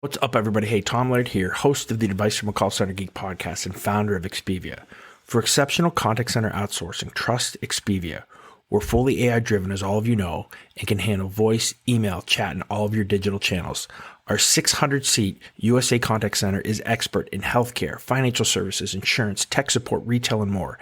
What's up, everybody? Hey, Tom Laird here, host of the Advice from a Call Center Geek podcast and founder of Expedia. For exceptional contact center outsourcing, trust Expedia. We're fully AI-driven, as all of you know, and can handle voice, email, chat, and all of your digital channels. Our 600-seat USA contact center is expert in healthcare, financial services, insurance, tech support, retail, and more.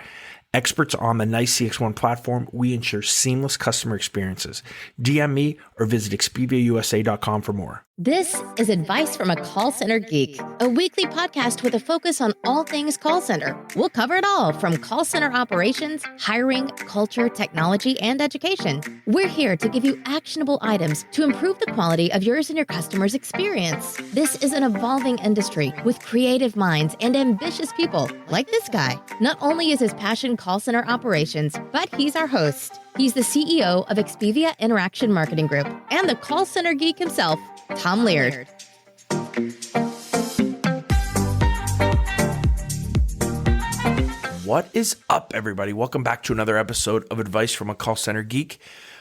Experts on the NICE CX1 platform, we ensure seamless customer experiences. DM me or visit expediausa.com for more. This is Advice from a Call Center Geek, a weekly podcast with a focus on all things call center. We'll cover it all from call center operations, hiring, culture, technology, and education. We're here to give you actionable items to improve the quality of yours and your customers' experience. This is an evolving industry with creative minds and ambitious people like this guy. Not only is his passion call center operations, but he's our host. He's the CEO of Expedia Interaction Marketing Group and the call center geek himself, Tom Laird. What is up, everybody? Welcome back to another episode of Advice from a Call Center Geek.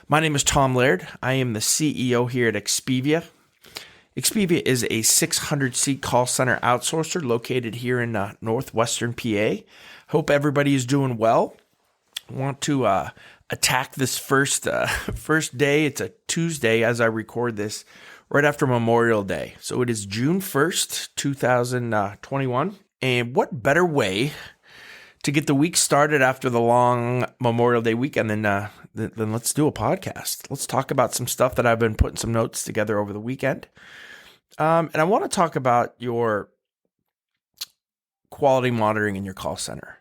My name is Tom Laird. I am the CEO here at Expedia. Expedia is a 600-seat call center outsourcer located here in northwestern PA. Hope everybody is doing well. I want to attack this first day. It's a Tuesday as I record this, right after Memorial Day. So it is June 1st, 2021. And what better way to get the week started after the long Memorial Day weekend than let's do a podcast. Let's talk about some stuff that I've been putting some notes together over the weekend. And I want to talk about your quality monitoring in your call center.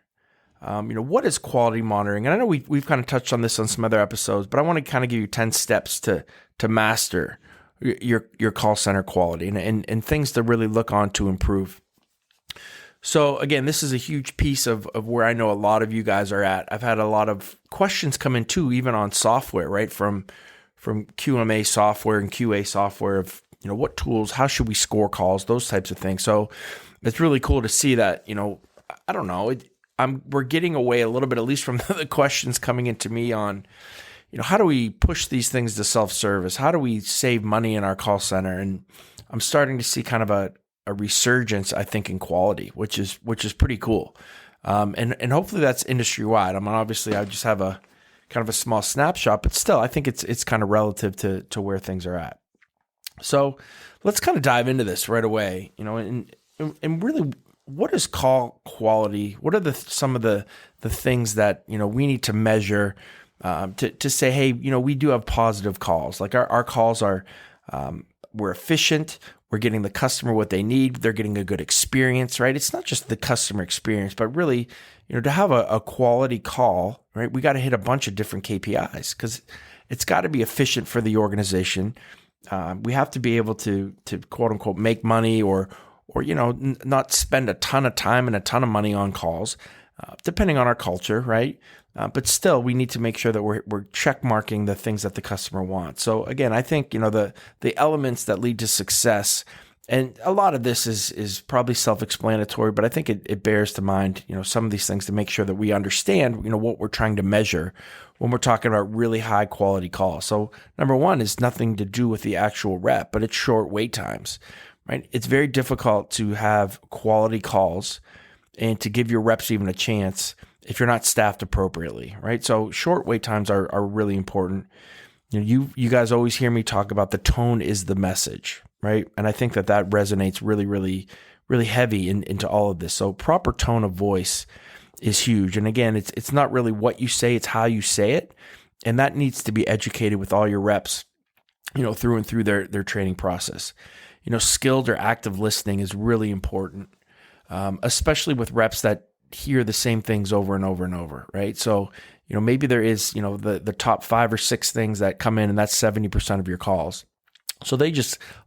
What is quality monitoring? And I know we've kind of touched on this on some other episodes, but I want to kind of give you 10 steps to master your call center quality and things to really look on to improve. So again, this is a huge piece of where I know a lot of you guys are at. I've had a lot of questions come in too, even on software, right? From QMA software and QA software of, what tools, how should we score calls, those types of things. So it's really cool to see that, I don't know, we're getting away a little bit, at least from the questions coming into me on, how do we push these things to self-service? How do we save money in our call center? And I'm starting to see kind of a resurgence, I think, in quality, which is pretty cool. And hopefully that's industry-wide. I mean, obviously I just have a kind of a small snapshot, but still I think it's kind of relative to where things are at. So let's kind of dive into this right away, and really, what is call quality? What are some of the things that, we need to measure to say, hey, we do have positive calls. Like our calls are, we're efficient. We're getting the customer what they need. They're getting a good experience, right? It's not just the customer experience, but really, to have a quality call, right? We got to hit a bunch of different KPIs because it's got to be efficient for the organization. We have to be able to quote unquote make money or not spend a ton of time and a ton of money on calls, depending on our culture, right? But still, we need to make sure that we're check marking the things that the customer wants. So again, I think the elements that lead to success, and a lot of this is probably self-explanatory, but I think it bears to mind some of these things to make sure that we understand what we're trying to measure when we're talking about really high quality calls. So number one is nothing to do with the actual rep, but it's short wait times. Right? It's very difficult to have quality calls and to give your reps even a chance if you're not staffed appropriately, right? So short wait times are really important. You guys always hear me talk about the tone is the message, right? And I think that resonates really, really, really heavy into all of this. So proper tone of voice is huge. And again, it's not really what you say, it's how you say it. And that needs to be educated with all your reps, through and through their training process. Skilled or active listening is really important, especially with reps that hear the same things over and over and over, right? So, maybe there is, the top 5 or 6 things that come in, and that's 70% of your calls. So a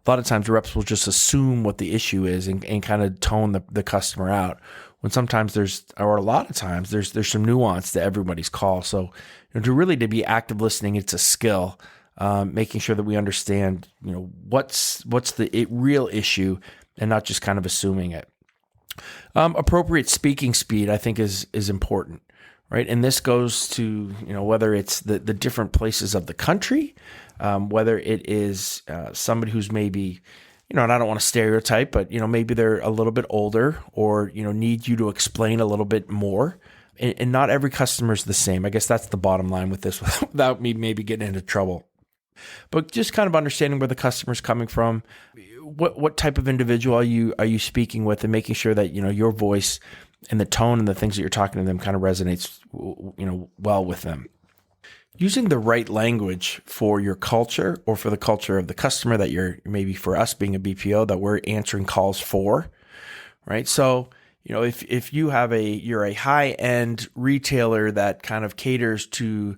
lot of times reps will just assume what the issue is and kind of tone the customer out, when sometimes a lot of times there's some nuance to everybody's call. So to be active listening, it's a skill. Making sure that we understand, what's the real issue and not just kind of assuming it. Appropriate speaking speed, I think, is important, right? And this goes to, whether it's the different places of the country, whether it is somebody who's maybe and I don't want to stereotype, but, maybe they're a little bit older or, need you to explain a little bit more. And not every customer is the same. I guess that's the bottom line with this without me maybe getting into trouble. But just kind of understanding where the customer's coming from, what type of individual are you speaking with, and making sure that, your voice and the tone and the things that you're talking to them kind of resonates, well with them. Using the right language for your culture or for the culture of the customer that you're, maybe for us being a BPO, that we're answering calls for, right? So, if you're a high-end retailer that kind of caters to,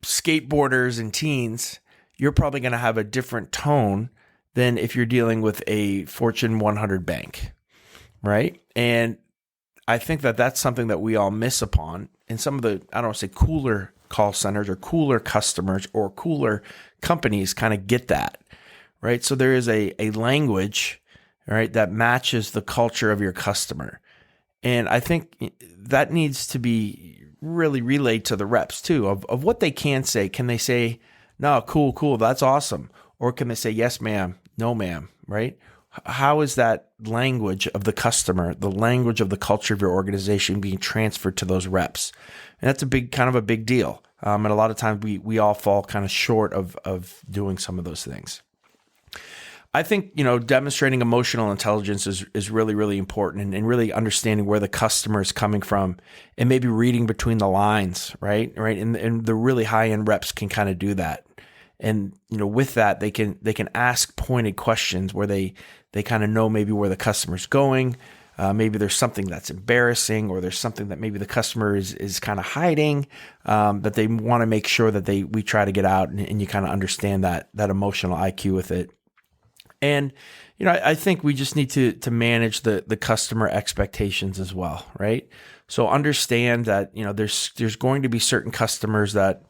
skateboarders and teens, you're probably going to have a different tone than if you're dealing with a Fortune 100 bank, right? And I think that that's something that we all miss upon. And some of the, I don't want to say cooler call centers or cooler customers or cooler companies kind of get that, right? So there is a language, right, that matches the culture of your customer. And I think that needs to be really relayed to the reps too, of what they can say. Can they say, no, cool, that's awesome? Or can they say, yes, ma'am, no, ma'am, right? How is that language of the customer, the language of the culture of your organization being transferred to those reps? And that's kind of a big deal. And a lot of times we all fall kind of short of doing some of those things. I think, demonstrating emotional intelligence is really, really important, and really understanding where the customer is coming from and maybe reading between the lines, right? And the really high-end reps can kind of do that. And, with that, they can ask pointed questions where they kind of know maybe where the customer's going. Maybe there's something that's embarrassing, or there's something that maybe the customer is kind of hiding, that they want to make sure that we try to get out, and you kind of understand that emotional IQ with it. And, I think we just need to manage the customer expectations as well, right? So understand that, there's going to be certain customers that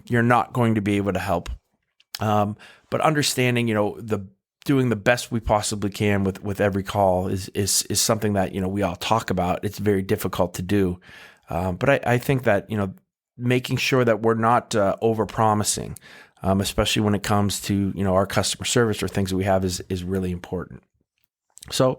you're not going to be able to help. But understanding, doing the best we possibly can with every call is something that, we all talk about. It's very difficult to do. But I think that, making sure that we're not over-promising, especially when it comes to, our customer service or things that we have is really important. So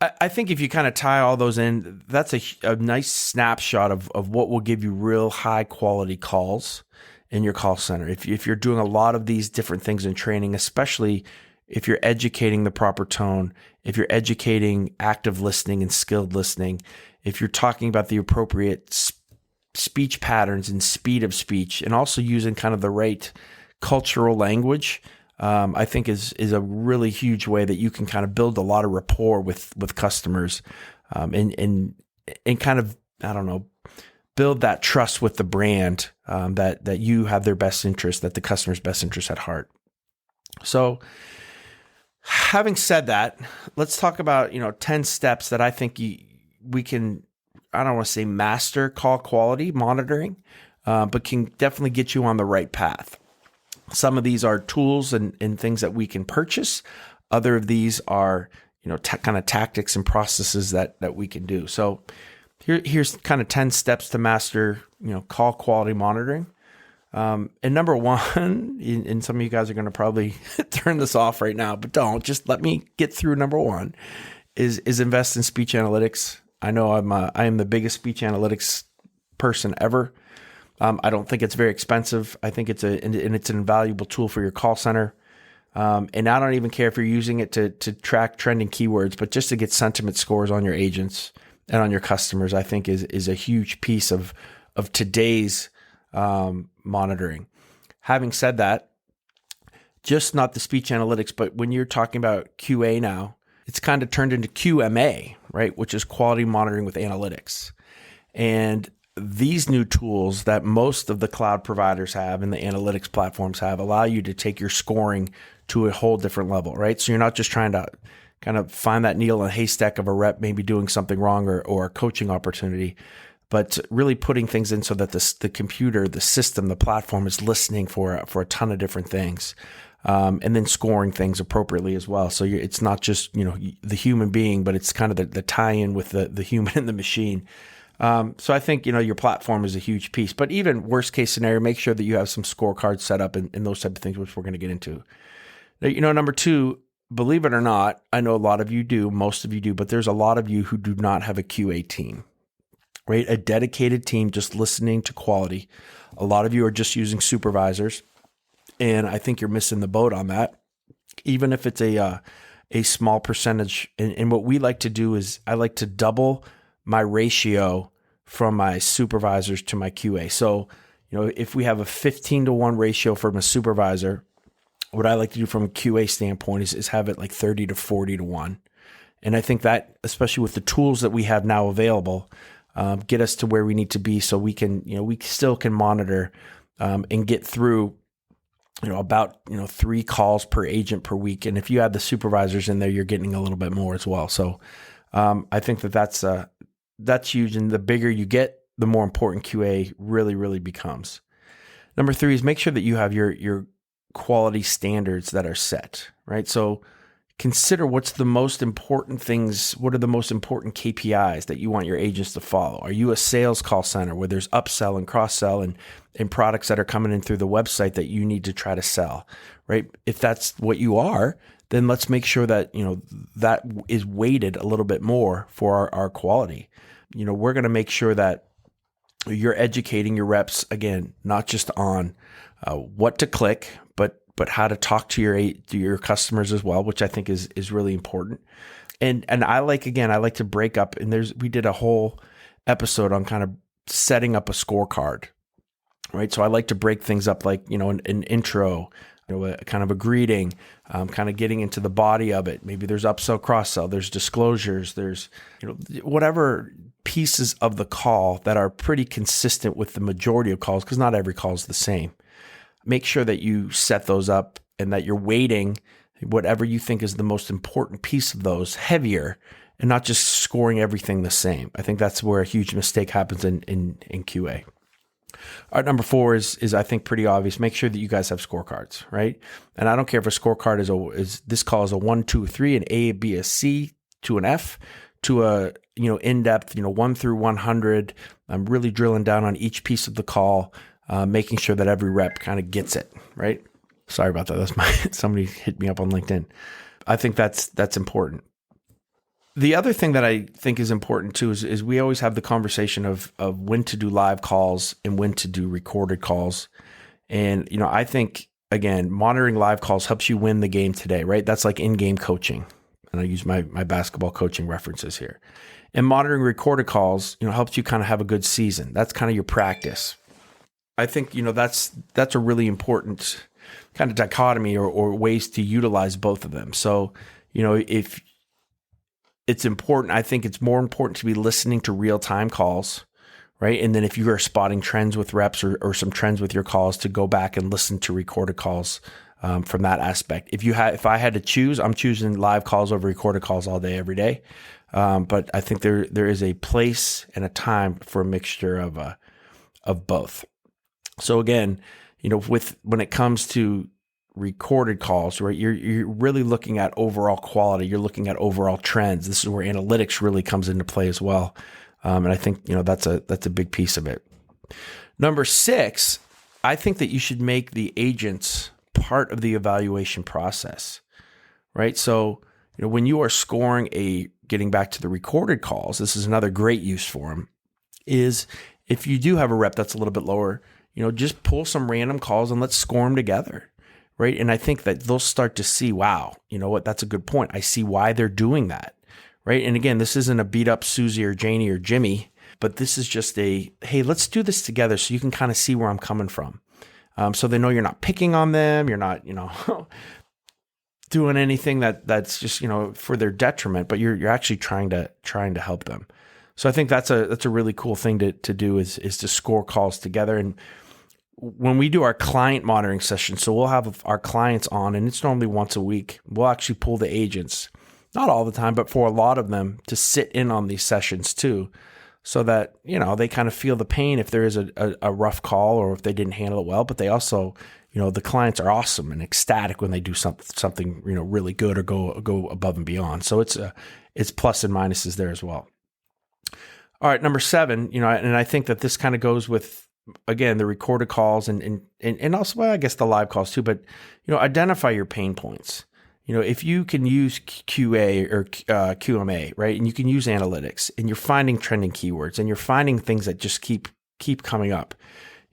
I think if you kind of tie all those in, that's a nice snapshot of what will give you real high quality calls in your call center. If you're doing a lot of these different things in training, especially if you're educating the proper tone, if you're educating active listening and skilled listening, if you're talking about the appropriate speech patterns and speed of speech, and also using kind of the right cultural language, I think is a really huge way that you can kind of build a lot of rapport with customers, and kind of, I don't know, build that trust with the brand, that you have their best interest, that the customer's best interest at heart. So having said that, let's talk about, 10 steps that I think we can, I don't want to say master call quality monitoring, but can definitely get you on the right path. Some of these are tools and things that we can purchase. Other of these are, kind of tactics and processes that we can do. So here's kind of 10 steps to master, call quality monitoring. And number one, and some of you guys are going to probably turn this off right now, but don't, just let me get through number one, is invest in speech analytics. I know I am the biggest speech analytics person ever. I don't think it's very expensive. I think it's an invaluable tool for your call center. And I don't even care if you're using it to track trending keywords, but just to get sentiment scores on your agents and on your customers, I think is a huge piece of today's monitoring. Having said that, just not the speech analytics, but when you're talking about QA now, it's kind of turned into QMA, right? Which is quality monitoring with analytics. And these new tools that most of the cloud providers have and the analytics platforms have allow you to take your scoring to a whole different level, right? So you're not just trying to kind of find that needle in a haystack of a rep maybe doing something wrong or a coaching opportunity, but really putting things in so that the computer, the system, the platform is listening for a ton of different things, and then scoring things appropriately as well. So it's not just, the human being, but it's kind of the tie-in with the human and the machine. So I think, your platform is a huge piece, but even worst case scenario, make sure that you have some scorecards set up and those type of things, which we're going to get into. Now, number two, believe it or not, I know a lot of you do, most of you do, but there's a lot of you who do not have a QA team, right? A dedicated team just listening to quality. A lot of you are just using supervisors, and I think you're missing the boat on that, even if it's a small percentage. And what we like to do is I like to double my ratio from my supervisors to my QA. So, if we have a 15-to-1 ratio from a supervisor, what I like to do from a QA standpoint is have it like 30 to 40 to 1. And I think that, especially with the tools that we have now available, get us to where we need to be so we can, we still can monitor and get through, about, 3 calls per agent per week. And if you add the supervisors in there, you're getting a little bit more as well. So I think that's huge. And the bigger you get, the more important QA really, really becomes. Number 3 is make sure that you have your quality standards that are set, right? So consider what's the most important things, what are the most important KPIs that you want your agents to follow? Are you a sales call center where there's upsell and cross-sell and products that are coming in through the website that you need to try to sell, right? If that's what you are, then let's make sure that, that is weighted a little bit more for our quality. We're going to make sure that you're educating your reps, again, not just on what to click, but how to talk to your customers as well, which I think is really important. And I like to break up, and we did a whole episode on kind of setting up a scorecard, right? So I like to break things up like, an intro, a kind of a greeting, kind of getting into the body of it. Maybe there's upsell, cross-sell, there's disclosures, there's, whatever pieces of the call that are pretty consistent with the majority of calls, because not every call is the same. Make sure that you set those up and that you're weighting whatever you think is the most important piece of those heavier and not just scoring everything the same. I think that's where a huge mistake happens in QA. All right, number 4 is I think pretty obvious. Make sure that you guys have scorecards, right? And I don't care if a scorecard is this call is a 1, 2, 3, an A, B, a C to an F, to a in-depth 1 through 100. I'm really drilling down on each piece of the call, making sure that every rep kind of gets it, right? Sorry about that. That's somebody hit me up on LinkedIn. I think that's important. The other thing that I think is important too is we always have the conversation of when to do live calls and when to do recorded calls. And, I think, again, monitoring live calls helps you win the game today, right? That's like in-game coaching. And I use my basketball coaching references here. And monitoring recorded calls, helps you kind of have a good season. That's kind of your practice. I think, that's a really important kind of dichotomy or ways to utilize both of them. So, if it's important, I think it's more important to be listening to real-time calls, right? And then if you are spotting trends with reps or some trends with your calls, to go back and listen to recorded calls from that aspect. If I had to choose, I'm choosing live calls over recorded calls all day, every day. But I think there is a place and a time for a mixture of both. So again, when it comes to recorded calls, right, you're really looking at overall quality. You're looking at overall trends. This is where analytics really comes into play as well. And I think, that's a big piece of it. Number 6, I think that you should make the agents part of the evaluation process, right? So, when you are scoring getting back to the recorded calls, this is another great use for them, is if you do have a rep that's a little bit lower, just pull some random calls and let's score them together, right? And I think that they'll start to see, wow, that's a good point. I see why they're doing that, right? And again, this isn't a beat up Susie or Janie or Jimmy, but this is just hey, let's do this together so you can kind of see where I'm coming from. So they know you're not picking on them. You're not, doing anything that's just, for their detriment, but you're actually trying to help them. So I think that's a really cool thing to do is to score calls together. And when we do our client monitoring session, so we'll have our clients on, and it's normally once a week, we'll actually pull the agents, not all the time, but for a lot of them, to sit in on these sessions too, so that, they kind of feel the pain if there is a rough call or if they didn't handle it well, but they also, the clients are awesome and ecstatic when they do something, really good or go above and beyond. So it's plus and minuses there as well. All right, number 7, and I think that this kind of goes with, again, the recorded calls and also, well, I guess the live calls too, but, identify your pain points. if you can use QA or QMA, right, and you can use analytics, and you're finding trending keywords, and you're finding things that just keep coming up,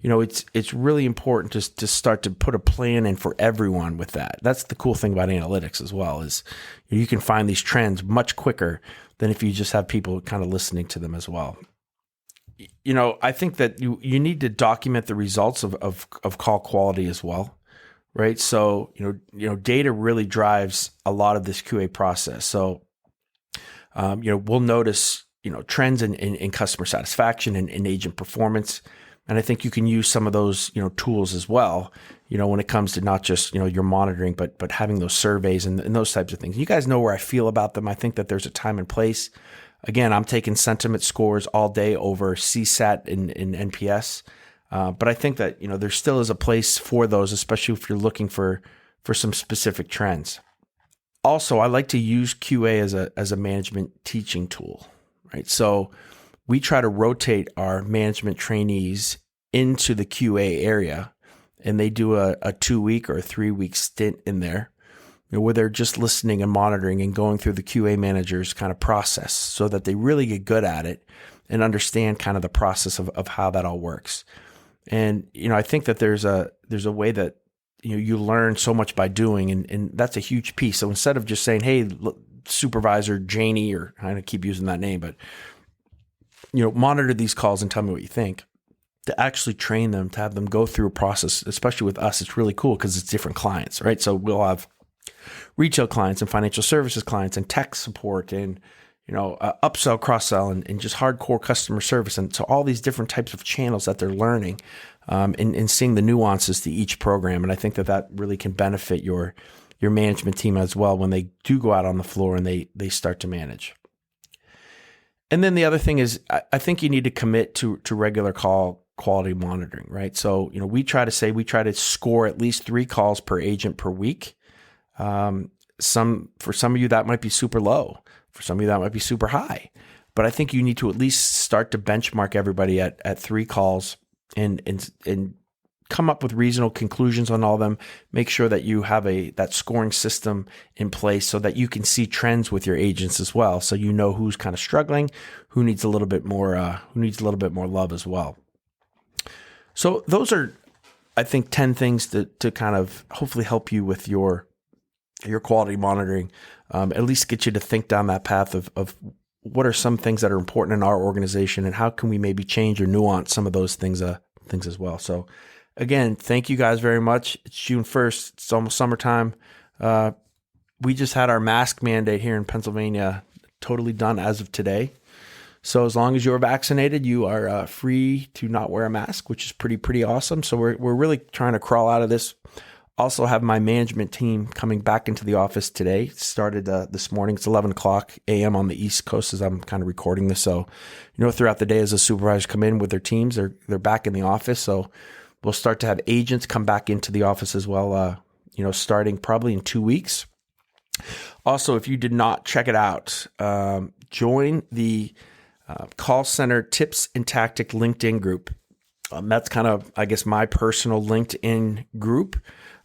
it's really important to start to put a plan in for everyone with that. That's the cool thing about analytics as well, is you can find these trends much quicker than if you just have people kind of listening to them as well. I think that you need to document the results of call quality as well. Right. So, data really drives a lot of this QA process. So, we'll notice, trends in customer satisfaction and in agent performance. And I think you can use some of those, tools as well, when it comes to not just, your monitoring, but having those surveys and those types of things. You guys know where I feel about them. I think that there's a time and place. Again, I'm taking sentiment scores all day over CSAT and NPS. But I think that, there still is a place for those, especially if you're looking for some specific trends. Also, I like to use QA as a management teaching tool, right? So we try to rotate our management trainees into the QA area, and they do a 2-week or a 3-week stint in there, where they're just listening and monitoring and going through the QA manager's kind of process so that they really get good at it and understand kind of the process of how that all works. And, I think that there's a way that, you learn so much by doing, and that's a huge piece. So instead of just saying, hey, supervisor Janie, or I keep using that name, but, monitor these calls and tell me what you think, to actually train them, to have them go through a process, especially with us, it's really cool because it's different clients, right? So we'll have retail clients and financial services clients and tech support and, upsell, cross-sell, and just hardcore customer service. And so all these different types of channels that they're learning and seeing the nuances to each program. And I think that really can benefit your management team as well when they do go out on the floor and they start to manage. And then the other thing is, I think you need to commit to regular call quality monitoring, right? So, we try to score at least 3 calls per agent per week. For some of you, that might be super low. For some of you, that might be super high. But I think you need to at least start to benchmark everybody at 3 calls and come up with reasonable conclusions on all of them. Make sure that you have that scoring system in place so that you can see trends with your agents as well. So you know who's kind of struggling, who needs a little bit more love as well. So those are, I think, 10 things to kind of hopefully help you with your quality monitoring, at least get you to think down that path of what are some things that are important in our organization and how can we maybe change or nuance some of those things as well. So again, thank you guys very much. It's June 1st. It's almost summertime. We just had our mask mandate here in Pennsylvania totally done as of today. So as long as you're vaccinated, you are free to not wear a mask, which is pretty awesome. So we're really trying to crawl out of this. Also have my management team coming back into the office today. It started this morning. It's 11 o'clock a.m. on the East Coast as I'm kind of recording this. So, throughout the day as the supervisors come in with their teams, they're back in the office. So we'll start to have agents come back into the office as well, starting probably in 2 weeks. Also, if you did not check it out, join the call center tips and tactic LinkedIn group. That's kind of, I guess, my personal LinkedIn group.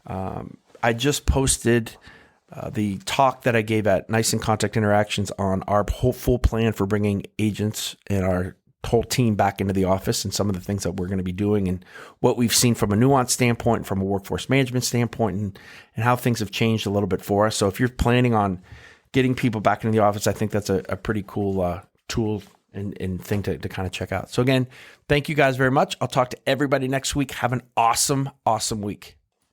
I just posted the talk that I gave at Nice and Contact Interactions on our whole full plan for bringing agents and our whole team back into the office and some of the things that we're going to be doing and what we've seen from a nuance standpoint, from a workforce management standpoint, and how things have changed a little bit for us. So if you're planning on getting people back into the office, I think that's a pretty cool tool and thing to kind of check out. So again, thank you guys very much. I'll talk to everybody next week. Have an awesome week.